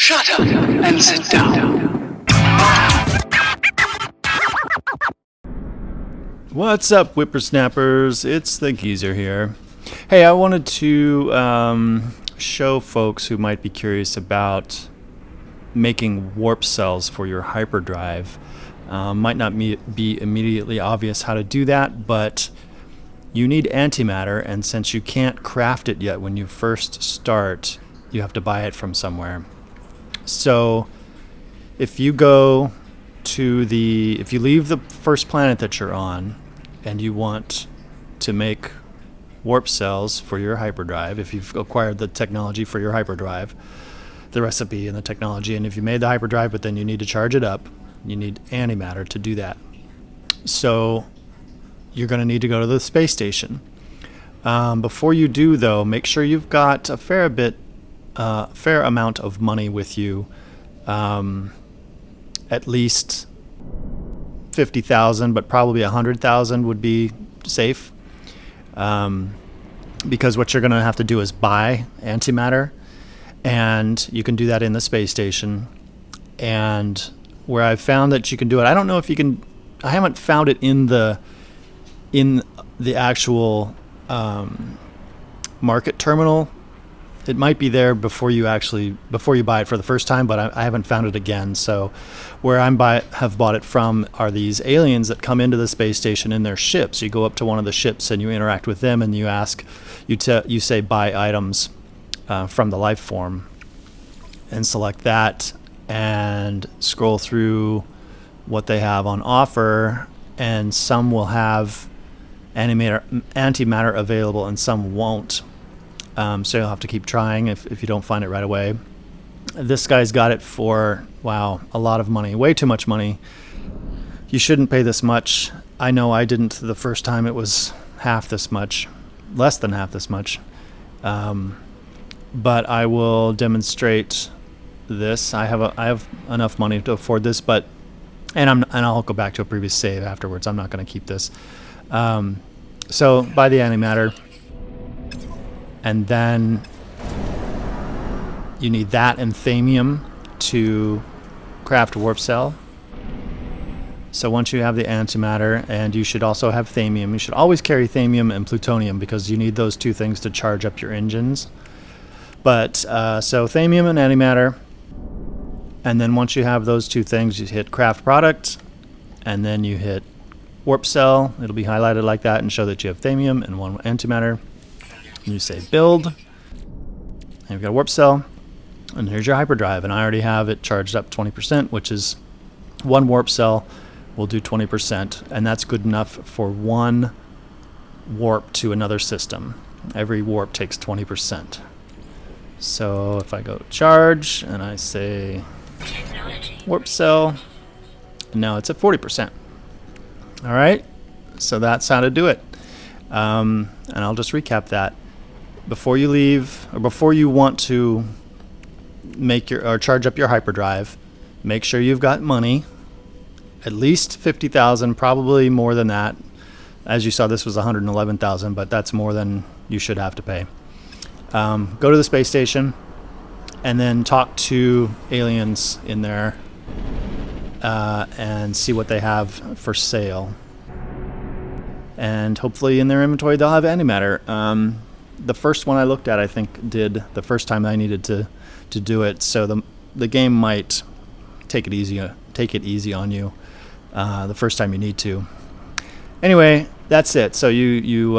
Shut up and sit down. What's up, whippersnappers? It's the Geezer here. Hey, I wanted to show folks who might be curious about making warp cells for your hyperdrive. Might not be immediately obvious how to do that, but you need antimatter, and since you can't craft it yet when you first start, you have to buy it from somewhere. So if you leave the first planet that you're on and you want to make warp cells for your hyperdrive, if you've acquired the technology for your hyperdrive, the recipe and the technology, and if you made the hyperdrive but then you need to charge it up, you need antimatter to do that. So you're going to need to go to the space station. Before you do, though, make sure you've got a fair amount of money with you, at least 50,000, but probably 100,000 would be safe, because what you're going to have to do is buy antimatter, and you can do that in the space station. And where I've found that you can do it, I don't know if you can. I haven't found it in the actual market terminal. It might be there before you buy it for the first time, but I haven't found it again. So where have bought it from are these aliens that come into the space station in their ships. You go up to one of the ships and you interact with them, and you say buy items from the life form, and select that and scroll through what they have on offer, and some will have antimatter available and some won't. So you'll have to keep trying if you don't find it right away. This guy's got it for, wow, a lot of money, way too much money. You shouldn't pay this much. I know I didn't the first time. It was half this much, less than half this much. But I will demonstrate this. I have enough money to afford this, and I'll go back to a previous save afterwards. I'm not going to keep this. So buy the antimatter. And then you need that and thamium to craft a warp cell. So once you have the antimatter, and you should also have thamium, you should always carry thamium and plutonium because you need those two things to charge up your engines. But so thamium and antimatter, and then once you have those two things, you hit craft product, and then you hit warp cell. It'll be highlighted like that and show that you have thamium and one antimatter. And you say build, and you've got a warp cell, and here's your hyperdrive, and I already have it charged up 20%, which is one warp cell will do 20%, and that's good enough for one warp to another system. Every warp takes 20%. So if I go charge and I say warp cell, and now it's at 40%. All right, so that's how to do it. And I'll just recap that. Before you leave, or before you want to charge up your hyperdrive, make sure you've got money, at least 50,000, probably more than that. As you saw, this was 111,000, but that's more than you should have to pay. Go to the space station, and then talk to aliens in there, and see what they have for sale. And hopefully in their inventory they'll have antimatter. The first one I looked at, I think, did the first time I needed to do it. So the game might take it easy on you the first time you need to. Anyway, that's it. So you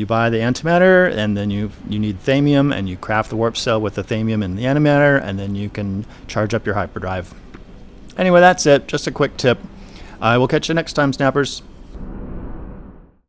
buy the antimatter, and then you need thamium, and you craft the warp cell with the thamium and the antimatter, and then you can charge up your hyperdrive. Anyway, that's it. Just a quick tip. I will catch you next time, snappers.